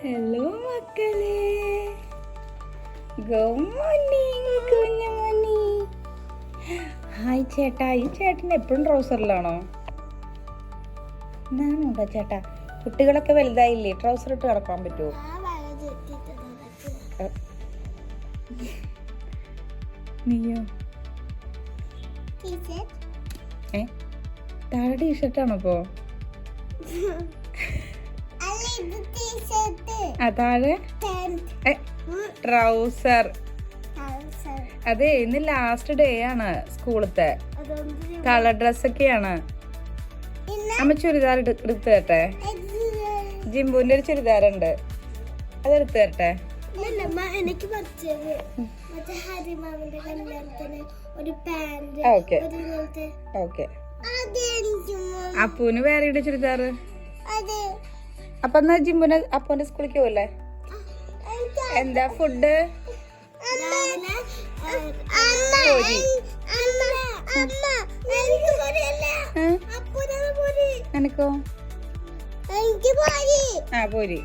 Hello മക്കളെ, good morning കുഞ്ഞുമണി. Hi ചേട്ടാ. ഈ ചേട്ടൻ എപ്പോഴും ട്രൗസറിലാണോ? ഞാനുണ്ടോ ചേട്ടാ? കുട്ടികളൊക്കെ വലുതായില്ലേ, ട്രൗസർ ഇട്ട് കിടക്കാൻ പറ്റുമോ? നീയോ? താഴെ ടീഷർട്ടാണോ അപ്പോ? താഴെ ട്രൗസർ. അതെ, ഇന്ന് ലാസ്റ്റ് ഡേ ആണ് സ്കൂളത്തെ. കളർ ഡ്രസ്സൊക്കെയാണ്. അമ്മ ചുരിദാർ എടുത്ത് തരട്ടെ? ജിംബുവിന്റെ ഒരു ചുരിദാറുണ്ട്, അതെടുത്ത് തരട്ടെ? അപ്പൂന് വേറെ ചുരിദാറ്. അപ്പൊ എന്നാ ജിംബുന് അപ്പൂന്റെ സ്കൂളിലേക്ക് പോവല്ലേ? എന്താ ഫുഡ്? എനക്കോ? ആ പോരി.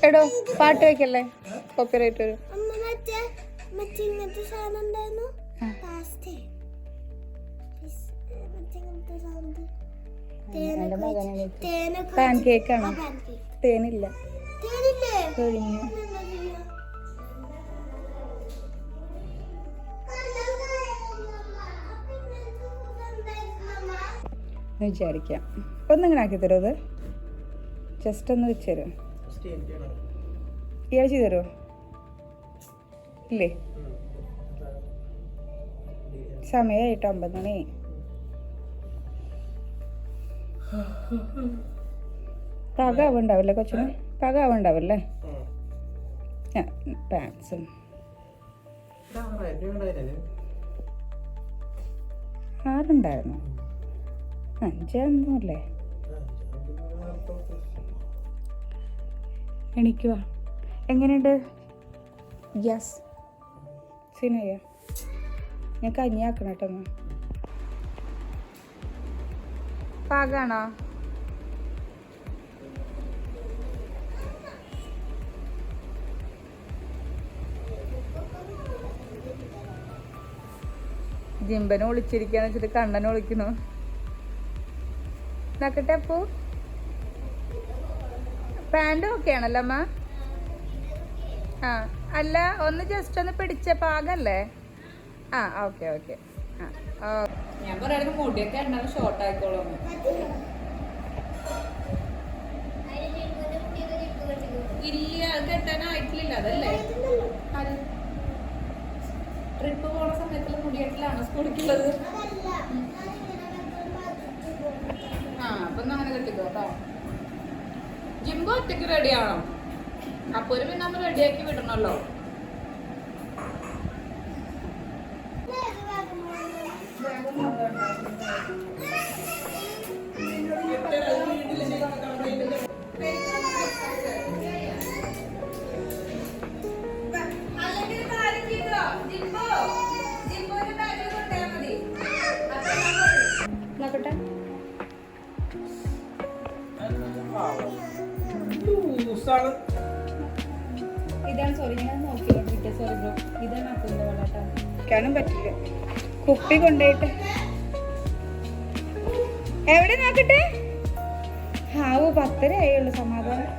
എടോ പാട്ട് വെക്കല്ലേ, കോപ്പിറൈറ്റ് വരും. പാൻ കേക്കാണോ? തേനില്ല, കഴിഞ്ഞു. വിചാരിക്കാം. ഒന്നിങ്ങനെ ആക്കി തരുമോ? അത് ജസ്റ്റ് ഒന്ന് വെച്ച് തരുമോ? ഇയാൾ ചെയ്ത് തരുമോ? ഇല്ലേ, സമയമായിട്ട് 9 മണി. പാകാവുണ്ടാവില്ലേ കൊച്ചിന്? പാകാവുണ്ടാവില്ലേ? പാൻസും ആറുണ്ടായിരുന്നു, 5 ഒന്നുമല്ലേ? എണിക്കുവാ. എങ്ങനെയുണ്ട് ഗ്യാസ്? സിനയ്യ, ഞാൻ കഞ്ഞിയാക്കണം കേട്ടോ. പാകാണോ? ജിമ്പനെ ഒളിച്ചിരിക്കാന്ന് വെച്ചിട്ട് കണ്ണനെ ഒളിക്കണു. നോക്കട്ടെ അപ്പോ. പാൻറ് ഓക്കെ ആണല്ലോ അമ്മ? ആ അല്ല, ഒന്ന് ജസ്റ്റ് ഒന്ന് പിടിച്ച പാകല്ലേ? ആ ഓക്കെ ഓക്കെ. ആ ഞാൻ പറയായിരുന്നു മുടിയൊക്കെ ഉണ്ടാവും, ഷോർട്ട് ആയിക്കോളൂ. ഇല്ല, അത് കെട്ടാനായിട്ടില്ല. അതല്ലേ ട്രിപ്പ് പോണ സമയത്തുള്ള മുടിയെട്ടിലാണോ സ്കൂളിക്കുള്ളത്? ആ അപ്പൊ അങ്ങനെ കെട്ടിക്കോ കേട്ടോ. ജിംബോ ഒറ്റയ്ക്ക് റെഡിയാണോ? അപ്പൊ ഒരു പിന്നെ നമ്മൾ റെഡിയാക്കി വിടണല്ലോ. നോക്കട്ടെ. ഇതാണ്, സോറി ഞാൻ നോക്കിയോണ്ടിരിക്കുക. സോറി ബ്രോ, ഇതാണ് അപ്പൂന്റെ വളട്ടാ. കാണാൻ പറ്റില്ല. കുപ്പി കൊണ്ടുപോയിട്ട് എവിടെ നോക്കട്ടെ. ഹാവോ 10:30 ആയുള്ളൂ. സമാധാനം.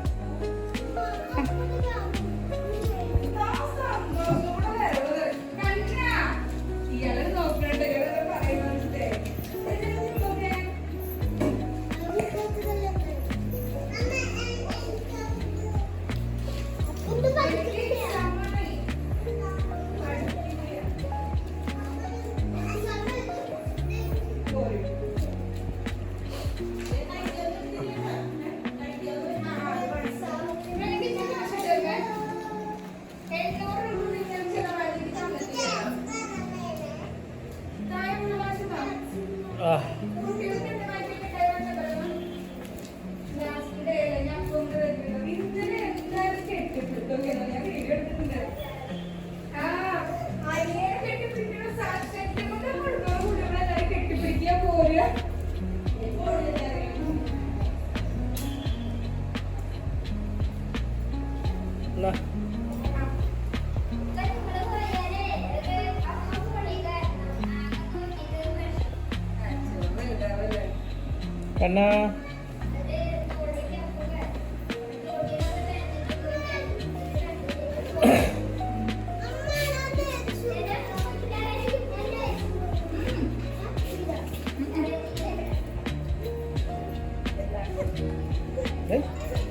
കണ്ണാ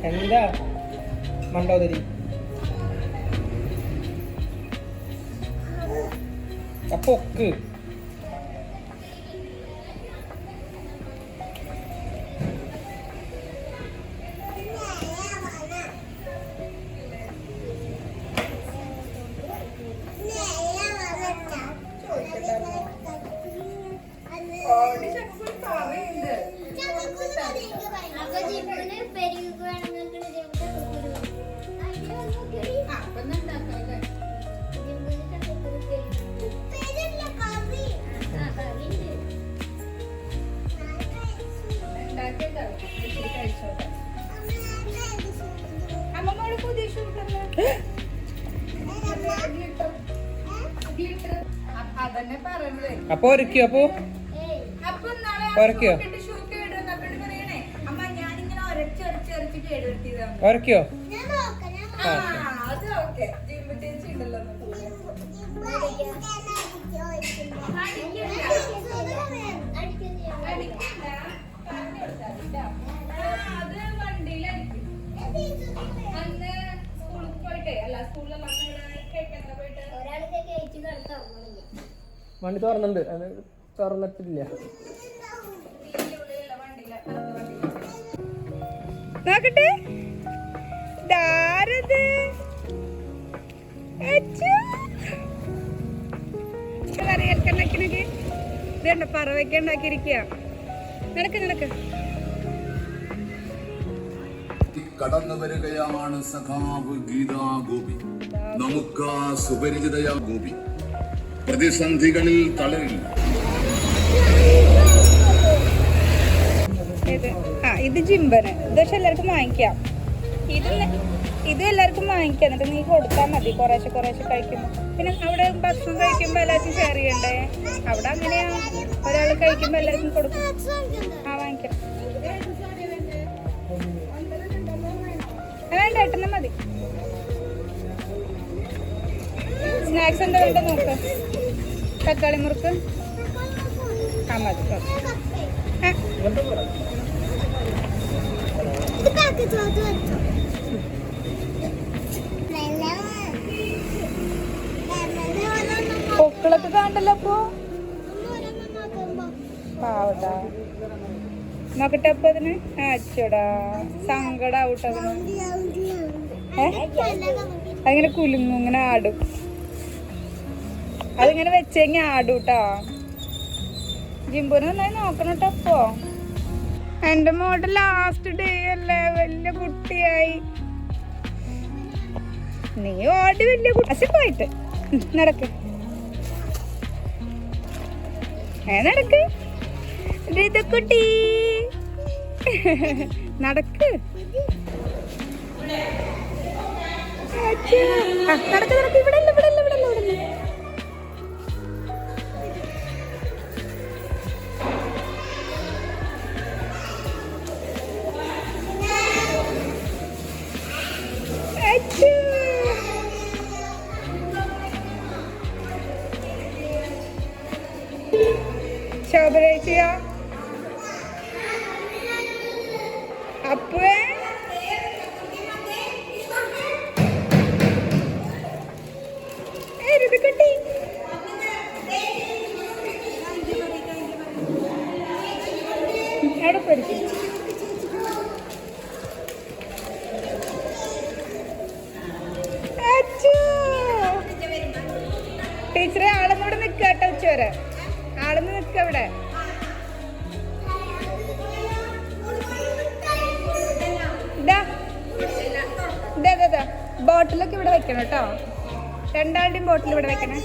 എന്താ മണ്ടോദരി പൊക്ക് അപ്പൊ ഒരുക്കിയോ അപ്പൊ ഉരക്കിയോ ഉരക്കിയോ വണ്ടി തുറന്നുണ്ട് അത് തുറന്നിട്ടില്ല നോക്കട്ടെ ധാരത് ഇതുണ്ട് പറവയ്ക്ക ഉണ്ടാക്കിയിരിക്കുക നടക്ക് നടക്ക് കടന്നു വരികയാണ് സഖാവ് ഗീതാ ഗോപി. നമുക്ക് സുപരിചിതയാ ഗോപി പ്രതിസന്ധികളിൽ തളരില്ല. ഇത് ജിമ്പന് ഇത് പക്ഷെ എല്ലാവർക്കും വാങ്ങിക്കാം. ഇത് എല്ലാവർക്കും വാങ്ങിക്കാം. എന്നിട്ട് നീ കൊടുത്താൽ മതി കുറേശ്ശെ കുറേശ്ശെ കഴിക്കുമ്പോൾ. പിന്നെ അവിടെ ഭക്ഷണം കഴിക്കുമ്പോൾ എല്ലാവർക്കും ഷെയർ ചെയ്യണ്ടേ? അവിടെ അങ്ങനെയാ, ഒരാൾ കഴിക്കുമ്പോൾ എല്ലാവർക്കും കൊടുക്കും. വാങ്ങിക്കാം. വേണ്ട ഏട്ടനെ മതി. സ്നാക്സ് എന്താ വേണ്ട നോക്ക്. തക്കാളി മുറുക്ക് മതി. പൊക്കളൊക്കെ കാണണ്ടല്ലോ അപ്പൊ. പാവട്ടാ നോക്കട്ടെ അപ്പൊ അതിന്. അച്ചോടാ സങ്കടാവട്ടെ അതിന്. അതിങ്ങനെ കുലുങ്ങും, ഇങ്ങനെ ആടും. അതിങ്ങനെ വെച്ചെങ്കിൽ ആടൂട്ടാ. ജിമ്പുനെ നന്നായി നോക്കണം കേട്ടോ. അപ്പോ എന്റെ മോളുടെ ലാസ്റ്റ് ഡേ അല്ലേ, വലിയ കുട്ടിയായി. നീ ഓടി വലിയ കുട്ടി പോയിട്ട് നടക്ക്. നടക്ക് കുട്ടി നടക്ക്. നടക്ക് നടക്ക്. ഇവിടെ ഇല്ല ഇവിടെ ഇല്ല ഇവിടെ ഇല്ല ഇവിടെ ഇല്ല. ശോഭരേച്ചിയ അപ്പേ കുട്ടി അവിടെ പഠിക്കും. ടീച്ചറെ ആളെന്നോട് നിൽക്കാട്ടോ. ഉച്ചവരെ ആളെന്ന് നിൽക്ക. അവിടെ ബോട്ടിലൊക്കെ ഇവിടെ വെക്കണം കേട്ടോ. രണ്ടാളുടെയും ബോട്ടിൽ ഇവിടെ വെക്കണേ.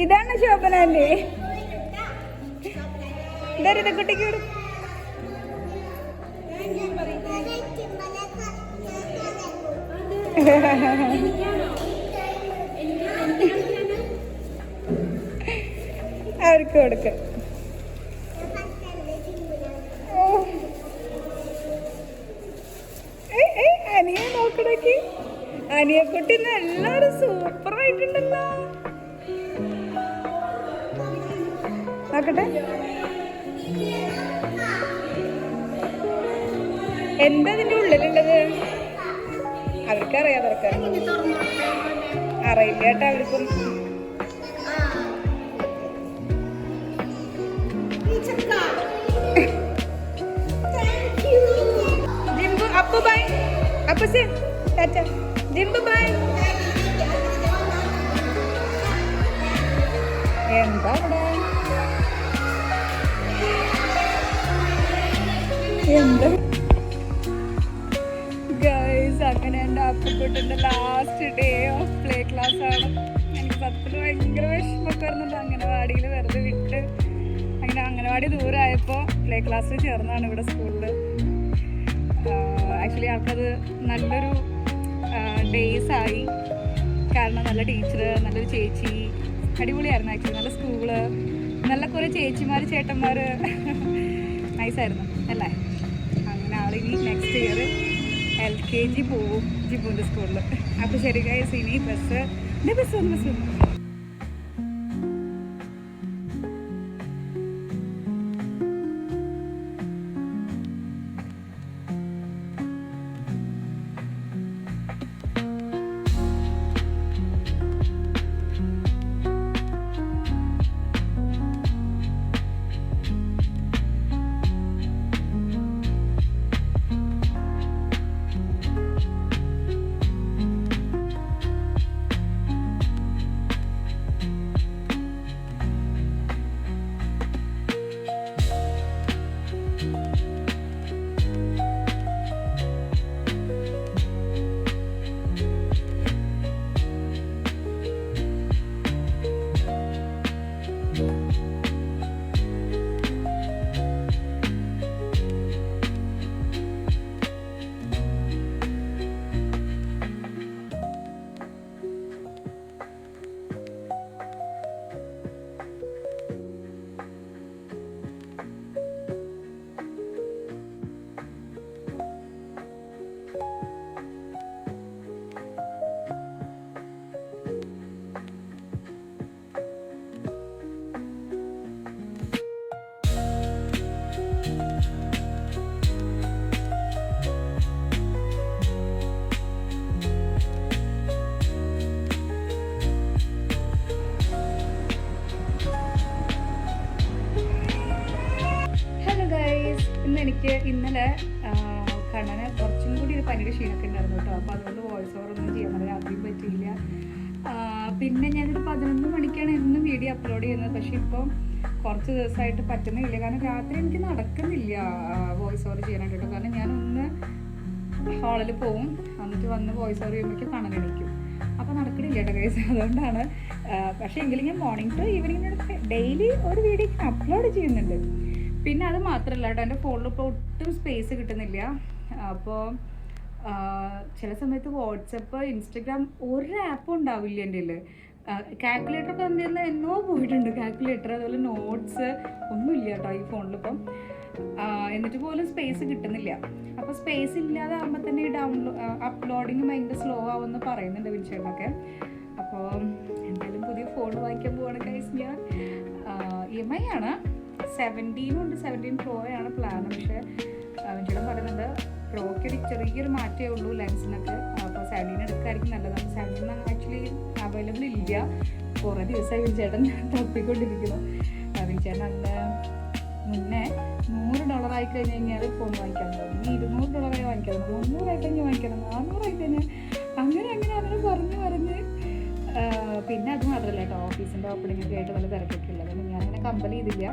ഇതാണ് ശോഭനല്ലേ? ഇതാ കുട്ടിക്ക് വിടും. അവർക്ക് കൊടുക്ക. അനിയെ നോക്കണോക്കി. അനിയക്കുട്ടി എല്ലാരും സൂപ്പർ ആയിട്ടുണ്ടല്ലോ. നോക്കട്ടെ. എന്താ ഇതിന്റെ ഉള്ളിലുള്ളത്? അവർക്കറിയാം. തുറക്കാൻ അറിയില്ല കേട്ടോ അവർക്കും. Jimbu Appu bye. Appu say tata. Jimbu bye. എന്താ ഇവിടെ? എന്താ ഗൈസ്? അങ്ങനെ എൻ്റെ അപ്പുക്കുട്ടിൻ്റെ last day of play class ആണ്. എനിക്ക് സത്യത്തിൽ ഭയങ്കര വിഷമമൊക്കെ വരുന്നുണ്ട്. അംഗനവാടിയിൽ വെറുതെ വിട്ട് അങ്ങനെ അംഗനവാടി ദൂരമായപ്പോൾ പ്ലേ ക്ലാസ്സിൽ ചേർന്നാണ് ഇവിടെ സ്കൂളിൽ. ആക്ച്വലി ആൾക്കത് നല്ലൊരു ഡേയ്സായി. കാരണം നല്ല ടീച്ചർ, നല്ലൊരു ചേച്ചി, അടിപൊളിയായിരുന്നു. ആക്ച്വലി നല്ല സ്കൂള്, നല്ല കുറേ ചേച്ചിമാർ ചേട്ടന്മാർ, നൈസായിരുന്നു അല്ലേ? അങ്ങനെ ആളിനി നെക്സ്റ്റ് ഇയർ LKG പോവും ജിബുവിൻ്റെ സ്കൂളിൽ. അപ്പോൾ ശരി ഗൈസ്, ഇനി ബസ് വന്നു. എനിക്ക് ഇന്നലെ കണ്ണന് കുറച്ചും കൂടി ഒരു പനിയുടെ ക്ഷീണമൊക്കെ ഉണ്ടായിരുന്നു കേട്ടോ. അപ്പോൾ അതുകൊണ്ട് വോയിസ് ഓവർ ഒന്നും ചെയ്യാൻ രാത്രിയും പറ്റിയില്ല. പിന്നെ ഞാനൊരു 11 മണിക്കാണ് എന്നും വീഡിയോ അപ്ലോഡ് ചെയ്യുന്നത്. പക്ഷെ ഇപ്പം കുറച്ച് ദിവസമായിട്ട് പറ്റുന്നില്ല. കാരണം രാത്രി എനിക്ക് നടക്കുന്നില്ല വോയിസ് ഓവർ ചെയ്യാനായിട്ട് കേട്ടോ. കാരണം ഞാനൊന്ന് ഹാളിൽ പോവും, എന്നിട്ട് വന്ന് വോയിസ് ഓവർ ചെയ്യുമ്പോഴേക്കും കണ്ണനെണിക്കും. അപ്പോൾ നടക്കണില്ല കേട്ടോ ഗൈസ്. അതുകൊണ്ടാണ്. പക്ഷേ എങ്കിലും ഞാൻ മോർണിംഗ് ടു ഈവനിങ്ങിനോട് ഡെയിലി ഒരു വീഡിയോ അപ്ലോഡ് ചെയ്യുന്നുണ്ട്. പിന്നെ അത് മാത്രമല്ല കേട്ടോ, എൻ്റെ ഫോണിൽ ഇപ്പോൾ ഒട്ടും സ്പേസ് കിട്ടുന്നില്ല. അപ്പോൾ ചില സമയത്ത് വാട്സപ്പ്, ഇൻസ്റ്റഗ്രാം ഒരു ആപ്പും ഉണ്ടാവില്ല എൻ്റെ കയ്യിൽ. കാൽക്കുലേറ്റർ ഒക്കെ എന്തെങ്കിലും എന്നോ പോയിട്ടുണ്ട്. കാൽക്കുലേറ്റർ, അതുപോലെ നോട്ട്സ് ഒന്നുമില്ല കേട്ടോ ഈ ഫോണിലിപ്പം. എന്നിട്ട് പോലും സ്പേസ് കിട്ടുന്നില്ല. അപ്പോൾ സ്പേസ് ഇല്ലാതാകുമ്പോൾ തന്നെ ഈ അപ്ലോഡിങ് ഭയങ്കര സ്ലോ ആവുമെന്ന് പറയുന്നുണ്ട് വിൻചേട്ടനൊക്കെ. അപ്പോൾ എന്തായാലും പുതിയ ഫോൺ വാങ്ങിക്കാൻ പോവാണ് ഗൈസ് ഞാൻ. EMI ആണ്. 17 ഉണ്ട്, 17 Pro ആണ് പ്ലാൻ. പക്ഷേ വിൻചേട്ടൻ പറയുന്നുണ്ട് പ്രോയ്ക്കൊരു ചെറിയൊരു മാറ്റമേ ഉള്ളൂ ലെൻസിനൊക്കെ. അപ്പോൾ 17 എടുക്കായിരിക്കും നല്ലതാണ്. 17 ആക്ച്വലി അവൈലബിൾ ഇല്ല. കുറേ ദിവസമായി വിൻചേട്ടൻ തപ്പിക്കൊണ്ടിരിക്കുന്നു. വിൻചേട്ടൻ അന്ന് മുന്നേ $100 ആയി കഴിഞ്ഞ് കഴിഞ്ഞാൽ ഫോൺ വാങ്ങിക്കാൻ പോകും. ഇനി $200 വാങ്ങിക്കണം, 300 ആയി കഴിഞ്ഞ് വാങ്ങിക്കണം, 400 ആയി കഴിഞ്ഞാൽ അങ്ങനെ പറഞ്ഞ് പിന്നെ അത് മാത്രമല്ല കേട്ടോ, ഓഫീസിൻ്റെ ഓപ്പണിംഗ് ഒക്കെ ആയിട്ട് നല്ല തിരക്കൊക്കെ ഉള്ളത്. അതുകൊണ്ട് ഞാനങ്ങനെ കമ്പൽ ചെയ്തില്ല.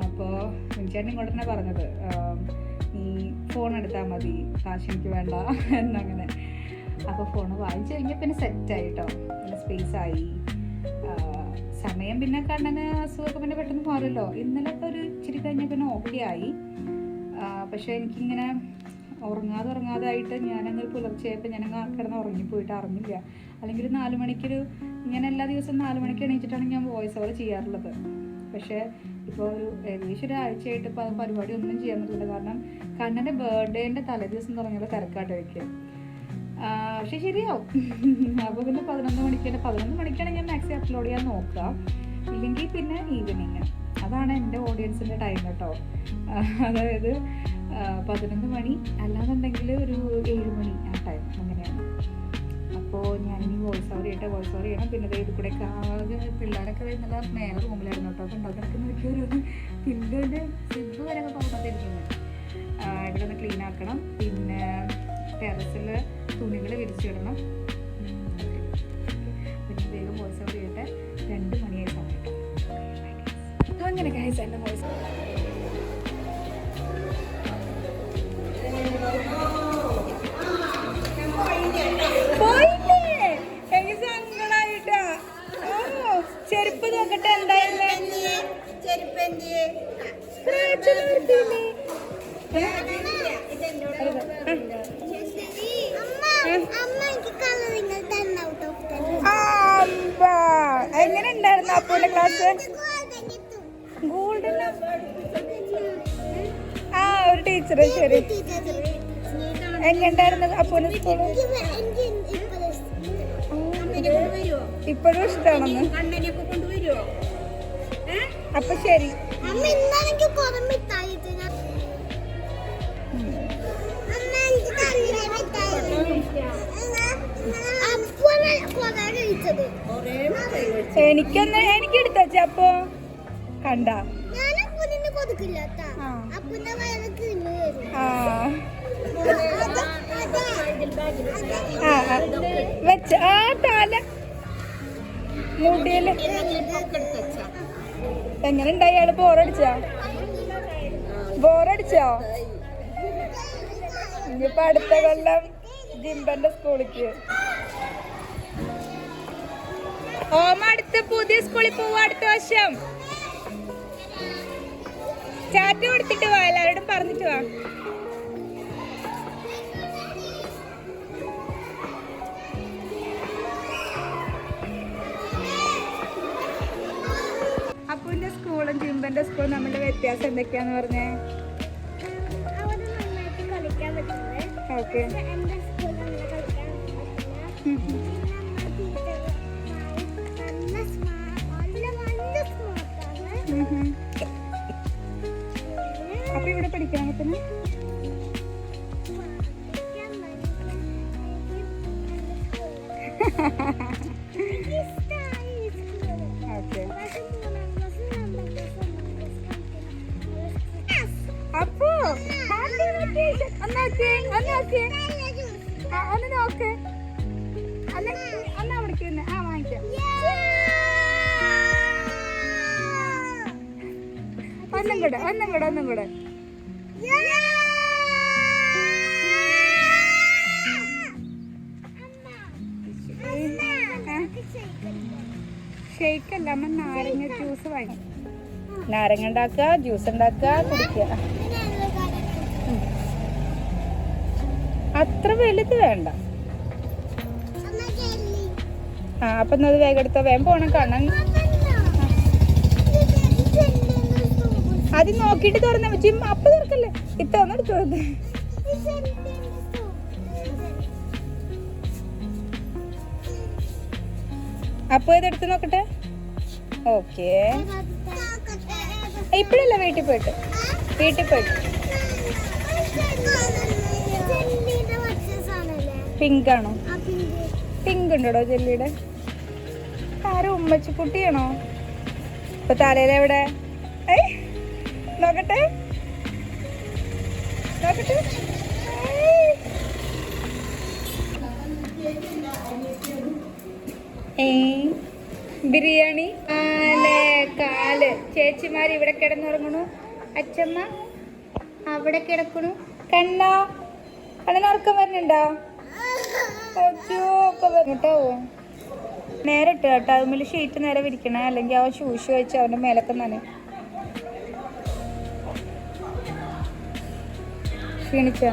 അപ്പോൾ വിൻചേട്ടൻ ഇങ്ങോട്ട് തന്നെ പറഞ്ഞത് നീ ഫോൺ എടുത്താൽ മതി, കാശ് എനിക്ക് വേണ്ട എന്നങ്ങനെ. അപ്പോൾ ഫോൺ വാങ്ങിച്ചു കഴിഞ്ഞാൽ പിന്നെ സെറ്റായി കേട്ടോ. നല്ല സ്പേസായി, സമയം പിന്നെ കണ്ണന് അസുഖമൊക്കെ പിന്നെ പെട്ടെന്ന് മാറുമല്ലോ. ഇന്നലെ ഇപ്പോൾ ഒരു ഇച്ചിരി കഴിഞ്ഞ പിന്നെ ഓക്കെ ആയി. പക്ഷേ എനിക്കിങ്ങനെ ഉറങ്ങാതെ ആയിട്ട് ഞാനങ്ങനെ പുലർച്ചെയായപ്പോൾ ഞാനങ്ങ് കിടന്ന് ഉറങ്ങിപ്പോയിട്ട് അറിഞ്ഞില്ല. അല്ലെങ്കിൽ 4 മണിക്കൊരു ഞാൻ എല്ലാ ദിവസവും 4 മണിക്ക് എണീച്ചിട്ടാണ് ഞാൻ വോയിസ് ഓവർ ചെയ്യാറുള്ളത്. പക്ഷേ ഇപ്പോൾ ഒരു ഏകദേശം ഒരാഴ്ചയായിട്ട് ഇപ്പോൾ അത് പരിപാടി ഒന്നും ചെയ്യാൻ പറ്റില്ല. കാരണം കണ്ണൻ്റെ ബർത്ത്ഡേൻ്റെ തലേദിവസം തുടങ്ങിയുള്ള തിരക്കാട്ട് വയ്ക്കുക. പക്ഷെ ശരിയാവും. അപ്പോൾ പിന്നെ 11 മണിക്കാണ് ഞാൻ മാക്സിമം അപ്ലോഡ് ചെയ്യാൻ നോക്കുക. ഇല്ലെങ്കിൽ പിന്നെ ഈവനിങ്. അതാണ് എൻ്റെ ഓഡിയൻസിൻ്റെ ടൈം കേട്ടോ. അതായത് 11 മണി അല്ലാന്നുണ്ടെങ്കിൽ ഒരു 7 മണി ആ ടൈം അങ്ങനെയാണ്. അപ്പോൾ ഞാനിനി വോയിസ് ഓവർ ചെയ്യണം. പിന്നെ ഇത് കൂടെ ആകെ പിള്ളേരൊക്കെ വരുന്നില്ല. മേലെ റൂമിലായിരുന്നു കേട്ടോ. അപ്പോൾ ഉണ്ടാക്കി നോക്കിയൊരു പില്ലുവിൻ്റെ സിബ് വരെയൊക്കെ പോകുന്നതായിരിക്കുന്നത്. ഇവിടെ ഒന്ന് ക്ലീൻ ആക്കണം. പിന്നെ ടെറസിൽ തുണികൾ വിരിച്ചിടണം. പിന്നെ വേഗം വോയിസ് ഓവർ ചെയ്തിട്ട് 2 മണിയായ സമയം. അങ്ങനെ ഗൈസ് എൻ്റെ വോയിസ് ചെരുപ്പ് നോക്കട്ടെ എന്തായാലും എങ്ങനെ ഉണ്ടായിരുന്നു അപ്പോന്റെ ക്ലാസ്? ഗോൾഡൻ ഒരു ടീച്ചറ്. ശരി, എങ്ങനെയുണ്ടായിരുന്നു അപ്പോന്റെ സ്കൂള്? ഇപ്പോഴും ഇഷ്ടമാണെന്ന്. അപ്പൊ ശരി. എനിക്ക് എടുത്തച്ച അപ്പൊ കണ്ട വെച്ച ആ താല മുടിയില് എങ്ങനെ ഉണ്ടായി? അയാള് ബോറടിച്ചോ? ഇനിയിപ്പോ അടുത്ത കൊല്ലം ജിംബന്റെ സ്കൂളിക്ക് അടുത്ത പുതിയ സ്കൂളിൽ പോവാ. അടുത്ത വർഷം ചാറ്റ് കൊടുത്തിട്ട് വാ, എല്ലാവരോടും പറഞ്ഞിട്ട് വാ. അപ്പുവിന്റെ സ്കൂളും ജിംബന്റെ സ്കൂളും നമ്മളുടെ വ്യത്യാസം എന്തൊക്കെയാന്ന് പറഞ്ഞേ? ഓക്കെ, അപ്പൊ ഇവിടെ പഠിക്കാൻ പറ്റുന്ന അപ്പോ ഒന്ന് നോക്ക്. അവിടേക്ക് തന്നെ വാങ്ങിക്കാം. ഒന്നും കൂടെ ഷെയ്ക്കല്ല, അമ്മ നാരങ്ങ ജ്യൂസ് വാങ്ങി. നാരങ്ങ ഉണ്ടാക്കുക, ജ്യൂസ് ഉണ്ടാക്കുക, കുടിക്കുക. അത്ര വലുത് വേണ്ട. അപ്പൊ അത് വേഗം എടുത്തോ. വേഗം പോണം. കാണാൻ അത് നോക്കിട്ട് തുറന്ന ജിം. അപ്പൊ തുറക്കല്ലേ, ഇത്തവണ എടുത്തു തുറന്ന്. അപ്പൊ ഇതെടുത്ത് നോക്കട്ടെ. ഓക്കെ, ഇപ്പഴല്ല, വീട്ടിൽ പോയിട്ട്. പിങ്ക് ആണോ? പിങ്ക് ഉണ്ടോ ജെല്ലിയുടെ? ആരും ഉമ്മച്ചിക്കുട്ടിയാണോ? ഇപ്പൊ തലയിലെവിടെ? നോക്കട്ടെ. ബിരിയാണി കാല്. ചേച്ചിമാർ ഇവിടെ കിടന്നുറങ്ങണു. അച്ഛമ്മ അവിടെ കിടക്കണു. കണ്ണനുറക്കം വരുന്നുണ്ടോ? ഒക്കെ കേട്ടോ. നേരെ ഇട്ട് കേട്ടോ, അതുമ്മേൽ ഷീറ്റ് നേരെ വിരിക്കണേ, അല്ലെങ്കിൽ അവൻ ഷൂഷ് വെച്ച് അവൻ്റെ മേലൊക്കെ നനയും. ക്ഷീണിച്ചോ?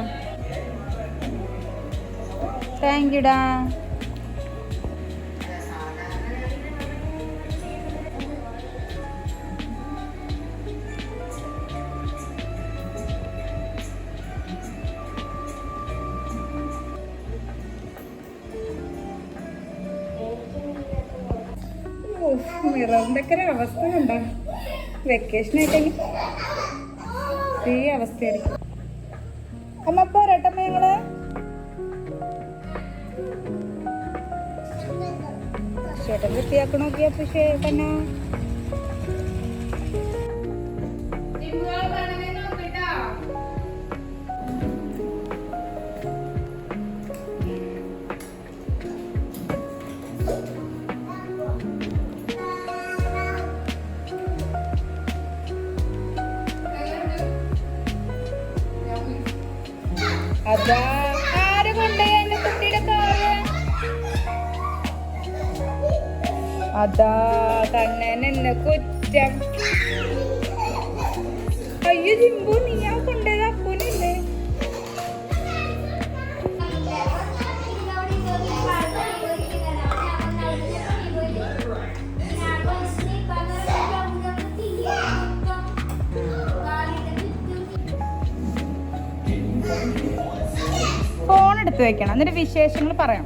താങ്ക് യുടാ. മിററിൻ്റെ ഒക്കെ ഒരു അവസ്ഥ കണ്ടോ? വെക്കേഷൻ ആയിട്ടെങ്കിൽ ഈ അവസ്ഥയായിരിക്കും. അമ്മ പോരട്ടമ്മ ഞങ്ങള് ചേട്ടൻ വൃത്തിയാക്കണ നോക്കിയാ പക്ഷേ തന്നെ അതാ ആര് കൊണ്ടുപോയി എന്റെ കുട്ടിയുടെ കാറ്? അതാ കണ്ണൻ എന്നെ കുറ്റം. അയ്യോ ജിമ്പു, നീയാ കൊണ്ടുപോയത്? അപ്പൂനല്ലേ? ഫോൺ എടുത്ത് വെക്കണം, എന്നിട്ട് വിശേഷങ്ങൾ പറയാം.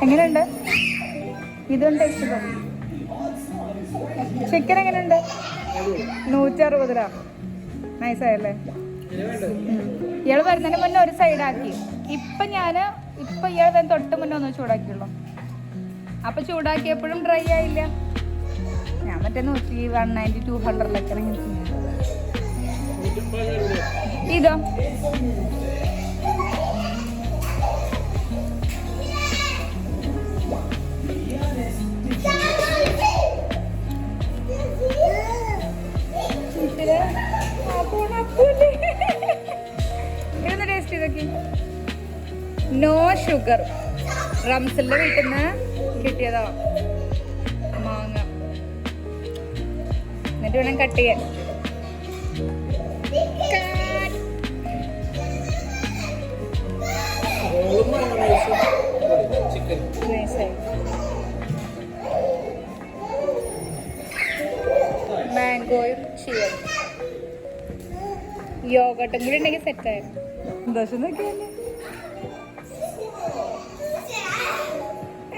എങ്ങനെയുണ്ട്? ഇതുണ്ട് ഇഷ്ടപ്പെട്ടു. ചിക്കൻ എങ്ങനെയുണ്ട്? 160 രൂപ. നൈസായല്ലേ? ഇയാൾ വരുന്നതിന് മുന്നേ ഒരു സൈഡാക്കി. ഇപ്പം ഇയാൾ തന്നെ തൊട്ട് മുന്നേ ഒന്ന് ചൂടാക്കിയുള്ളൂ. അപ്പം ചൂടാക്കിയപ്പോഴും ഡ്രൈ ആയില്ല. ഞാൻ മറ്റേ 190 200 ഇതോ ഇതൊന്ന് ടേസ്റ്റ് ചെയ്തൊക്കെ. No sugar. റംസലിന്റെ വീട്ടിൽ നിന്ന് കിട്ടിയതോ മാങ്ങ. എന്നിട്ട് വേണം കട്ട് ചെയ്യാൻ. മാംഗോയും ഷിയറും യോഗട്ടും കൂടി ഉണ്ടെങ്കിൽ സെറ്റായിരുന്നു. ദോശ നോക്കിയല്ലേ?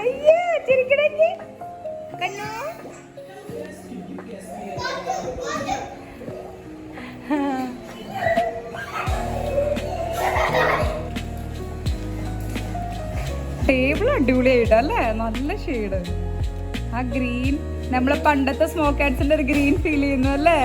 അയ്യോ ചിരിക്കണേ കണ്ണു. ടേബിൾ അടിപൊളിയായിട്ടല്ലേ? നല്ല ഷെയ്ഡ്. ആ ഗ്രീൻ നമ്മളെ പണ്ടത്തെ സ്മോക്ക് ആഡ്സിന്റെ ഒരു ഗ്രീൻ ഫീൽ ചെയ്യുന്നു അല്ലേ?